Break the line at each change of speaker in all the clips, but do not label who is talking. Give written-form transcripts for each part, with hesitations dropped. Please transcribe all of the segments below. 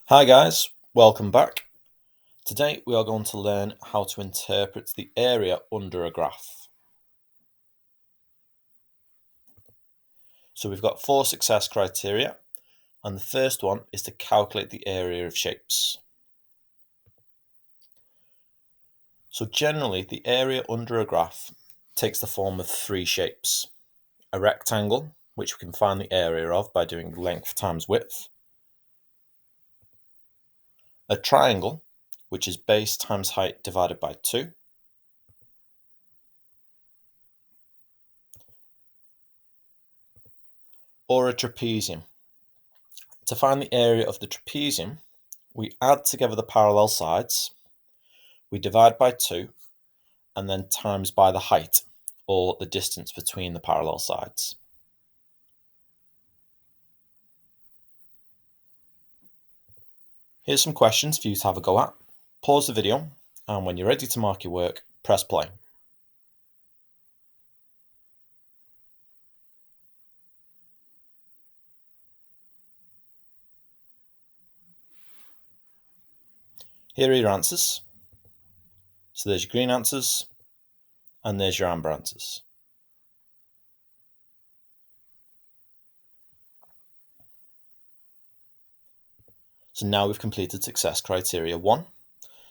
Hi guys, welcome back. Today we are going to learn how to interpret the area under a graph. So we've got 4 success criteria, and the first one is to calculate the area of shapes. So generally the area under a graph takes the form of 3 shapes. A rectangle, which we can find the area of by doing length times width. A triangle, which is base times height divided by 2. Or a trapezium. To find the area of the trapezium, we add together the parallel sides, we divide by 2, and then times by the height, or the distance between the parallel sides. Here's some questions for you to have a go at. Pause the video, and when you're ready to mark your work, press play. Here are your answers. So there's your green answers, and there's your amber answers. So now we've completed success criteria 1.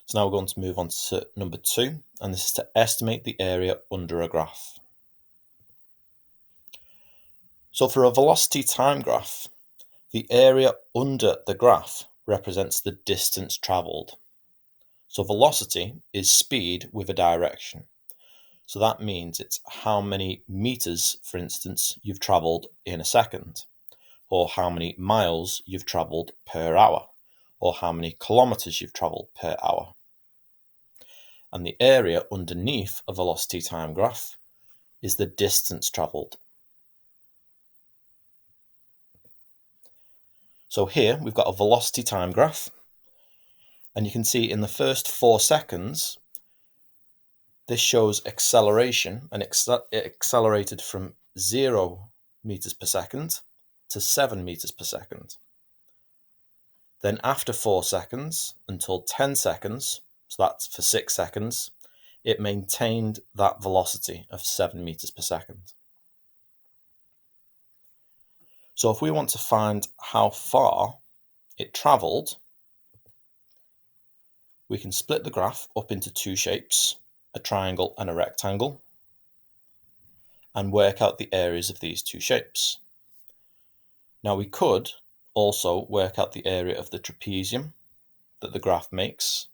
So now we're going to move on to number 2, and this is to estimate the area under a graph. So for a velocity time graph, the area under the graph represents the distance travelled. So velocity is speed with a direction. So that means it's how many meters, for instance, you've travelled in a second, or how many miles you've travelled per hour, or how many kilometres you've travelled per hour. And the area underneath a velocity time graph is the distance travelled. So here we've got a velocity time graph, and you can see in the first 4 seconds, this shows acceleration, and it accelerated from 0 meters per second to 7 meters per second. Then after 4 seconds until 10 seconds, so that's for 6 seconds, it maintained that velocity of 7 meters per second. So if we want to find how far it travelled, we can split the graph up into 2 shapes, a triangle and a rectangle, and work out the areas of these 2 shapes. Now we could also work out the area of the trapezium that the graph makes,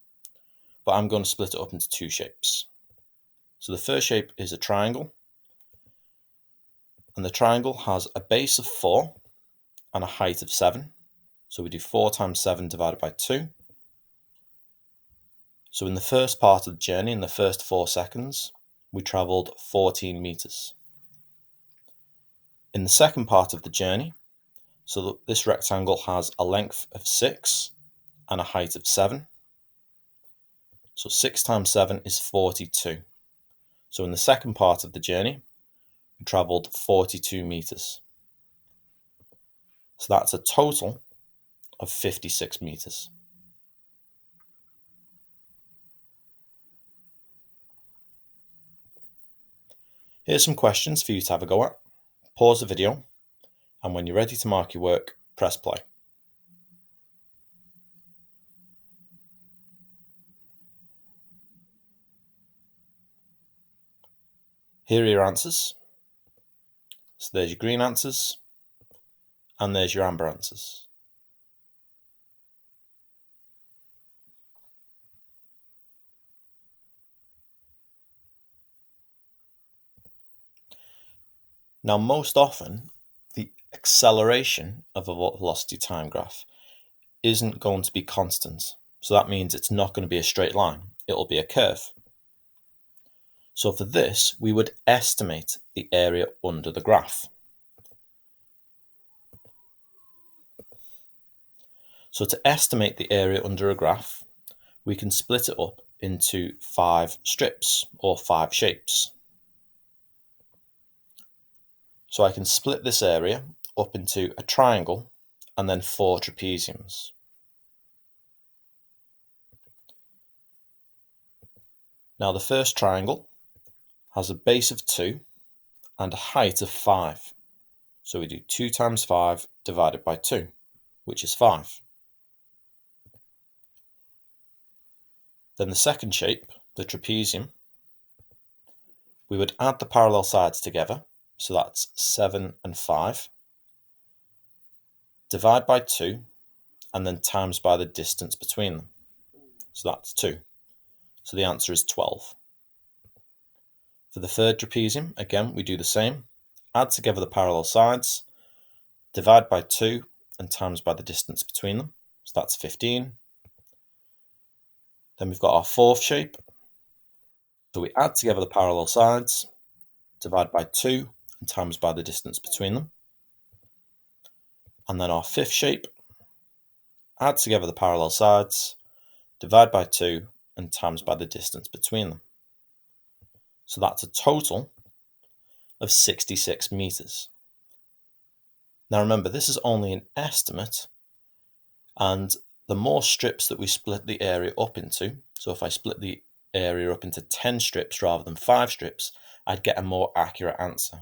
but I'm going to split it up into 2 shapes. So the first shape is a triangle, and the triangle has a base of 4 and a height of 7. So we do 4 times 7 divided by 2. So in the first part of the journey, in the first 4 seconds, we travelled 14 meters. In the second part of the journey, so this rectangle has a length of 6 and a height of 7. So 6 times 7 is 42. So in the second part of the journey, we travelled 42 meters. So that's a total of 56 meters. Here's some questions for you to have a go at. Pause the video, and when you're ready to mark your work, press play. Here are your answers. So there's your green answers, and there's your amber answers. Now, most often, the acceleration of a velocity time graph isn't going to be constant. So that means it's not going to be a straight line. It'll be a curve. So for this, we would estimate the area under the graph. So to estimate the area under a graph, we can split it up into 5 strips or 5 shapes. So I can split this area up into a triangle and then 4 trapeziums. Now the first triangle has a base of 2 and a height of 5. So we do 2 times 5 divided by 2, which is 5. Then the second shape, the trapezium, we would add the parallel sides together, so that's 7 and 5, divide by 2, and then times by the distance between them. So that's 2. So the answer is 12. For the third trapezium, again, we do the same. Add together the parallel sides, divide by 2, and times by the distance between them. So that's 15. Then we've got our fourth shape. So we add together the parallel sides, divide by 2, and times by the distance between them. And then our fifth shape, add together the parallel sides, divide by 2, and times by the distance between them. So that's a total of 66 meters. Now remember, this is only an estimate, and the more strips that we split the area up into, so if I split the area up into 10 strips rather than 5 strips, I'd get a more accurate answer.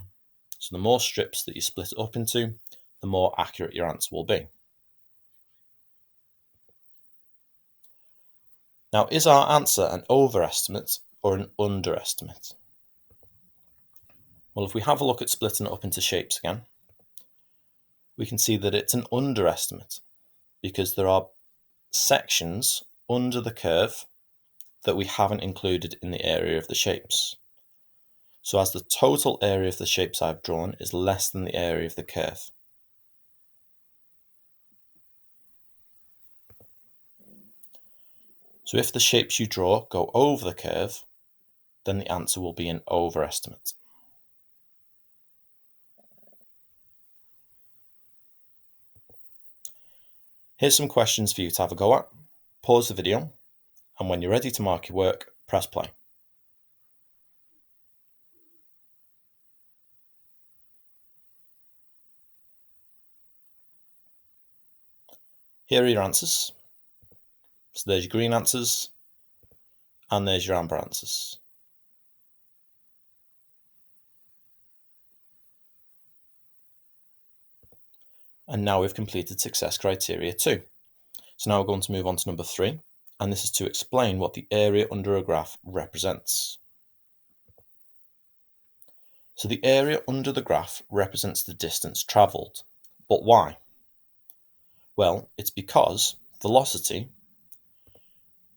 So the more strips that you split it up into, the more accurate your answer will be. Now, is our answer an overestimate or an underestimate? Well, if we have a look at splitting it up into shapes again, we can see that it's an underestimate because there are sections under the curve that we haven't included in the area of the shapes. So as the total area of the shapes I've drawn is less than the area of the curve. So if the shapes you draw go over the curve, then the answer will be an overestimate. Here's some questions for you to have a go at. Pause the video, and when you're ready to mark your work, press play. Here are your answers. So there's your green answers, and there's your amber answers. And now we've completed success criteria 2. So now we're going to move on to number 3, and this is to explain what the area under a graph represents. So the area under the graph represents the distance travelled. But why? Well, it's because velocity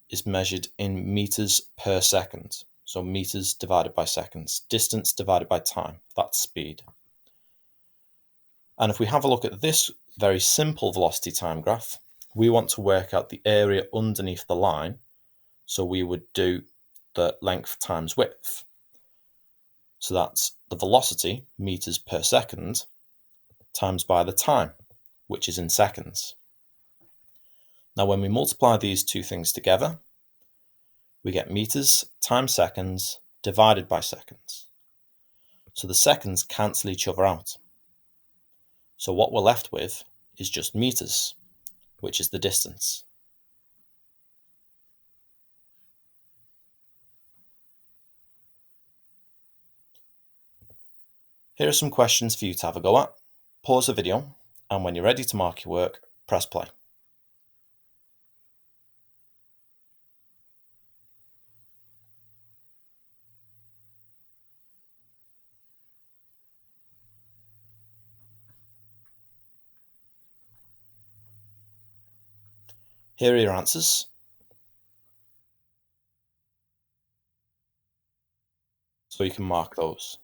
is measured in meters per second. So meters divided by seconds, distance divided by time, that's speed. And if we have a look at this very simple velocity time graph, we want to work out the area underneath the line. So we would do the length times width. So that's the velocity, meters per second, times by the time, which is in seconds. Now when we multiply these two things together, we get meters times seconds divided by seconds. So the seconds cancel each other out. So what we're left with is just meters, which is the distance. Here are some questions for you to have a go at. Pause the video, and when you're ready to mark your work, press play. Here are your answers. So you can mark those.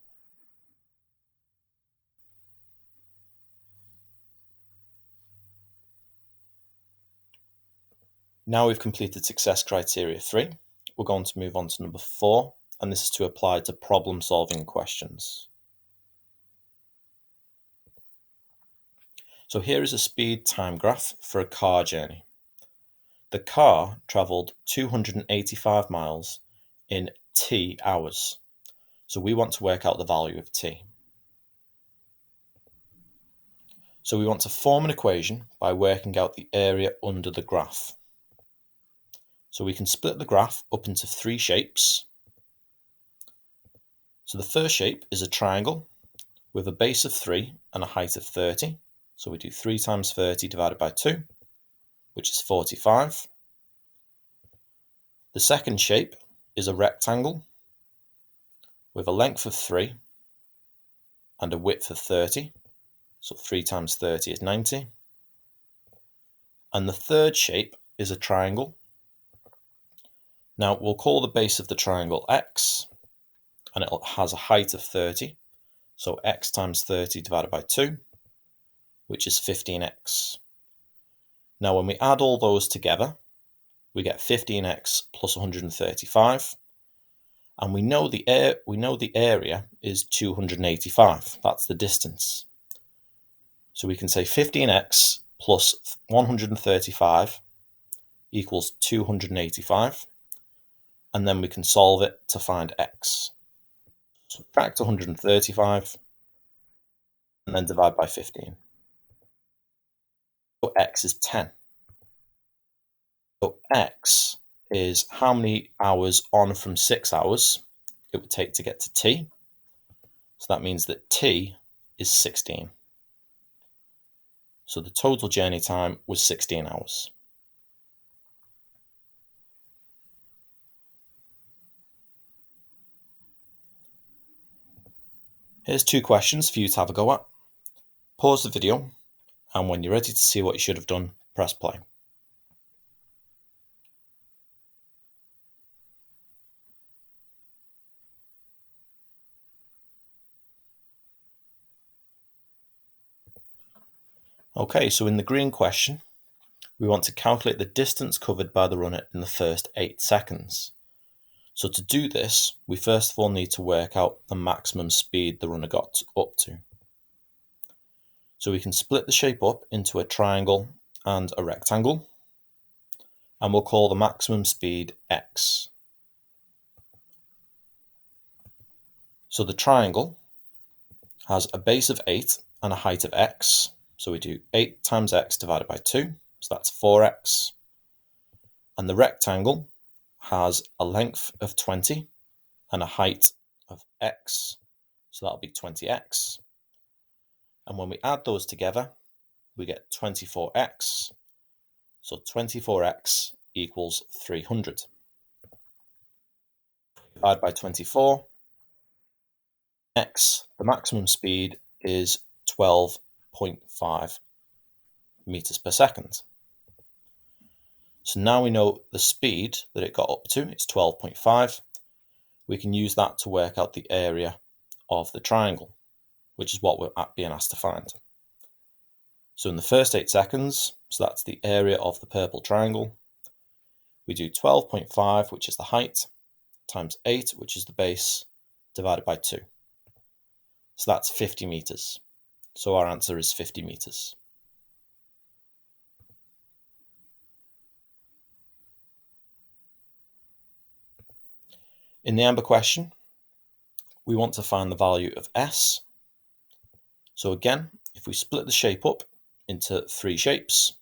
Now we've completed success criteria 3, we're going to move on to number 4, and this is to apply to problem solving questions. So here is a speed time graph for a car journey. The car travelled 285 miles in t hours. So we want to work out the value of t. So we want to form an equation by working out the area under the graph. So we can split the graph up into 3 shapes. So the first shape is a triangle with a base of 3 and a height of 30. So we do 3 times 30 divided by 2, which is 45. The second shape is a rectangle with a length of 3 and a width of 30. So 3 times 30 is 90. And the third shape is a triangle. Now we'll call the base of the triangle x, and it has a height of 30. So x times 30 divided by 2, which is 15x. Now when we add all those together, we get 15x plus 135. And we know the area is 285. That's the distance. So we can say 15x plus 135 equals 285. And then we can solve it to find x. Subtract 135 and then divide by 15. So x is 10. So x is how many hours on from 6 hours it would take to get to t. So that means that t is 16. So the total journey time was 16 hours. Here's 2 questions for you to have a go at. Pause the video, and when you're ready to see what you should have done, press play. Okay, so in the green question, we want to calculate the distance covered by the runner in the first 8 seconds. So to do this, we first of all need to work out the maximum speed the runner got up to. So we can split the shape up into a triangle and a rectangle, and we'll call the maximum speed x. So the triangle has a base of 8 and a height of x. So we do 8 times x divided by 2, so that's 4x. And the rectangle has a length of 20 and a height of x, so that'll be 20x. And when we add those together, we get 24x. So 24x equals 300. Divide by 24. X, the maximum speed, is 12.5 meters per second. So now we know the speed that it got up to, it's 12.5. We can use that to work out the area of the triangle, which is what we're being asked to find. So in the first 8 seconds, so that's the area of the purple triangle, we do 12.5, which is the height, times 8, which is the base, divided by 2. So that's 50 meters. So our answer is 50 meters. In the amber question, we want to find the value of s. So again, if we split the shape up into 3 shapes,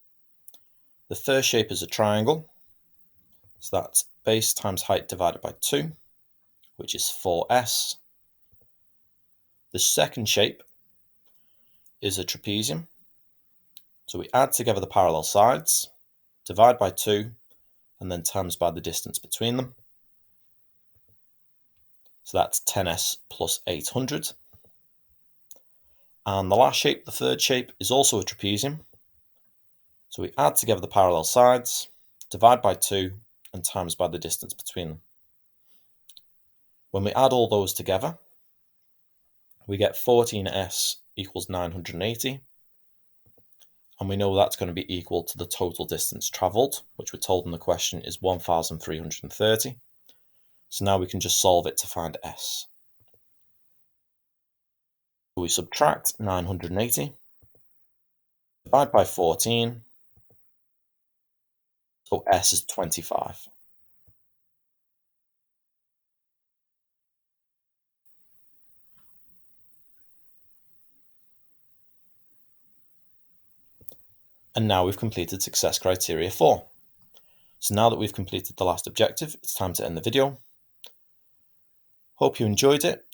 the first shape is a triangle. So that's base times height divided by 2, which is 4s. The second shape is a trapezium. So we add together the parallel sides, divide by 2, and then times by the distance between them. So that's 10s plus 800. And the last shape, the third shape, is also a trapezium. So we add together the parallel sides, divide by 2, and times by the distance between them. When we add all those together, we get 14s equals 980. And we know that's going to be equal to the total distance travelled, which we're told in the question is 1,330. So now we can just solve it to find s. So we subtract 980, divide by 14, so s is 25. And now we've completed success criteria 4. So now that we've completed the last objective, it's time to end the video. Hope you enjoyed it.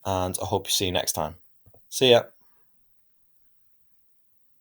and I hope you see you next time. See ya.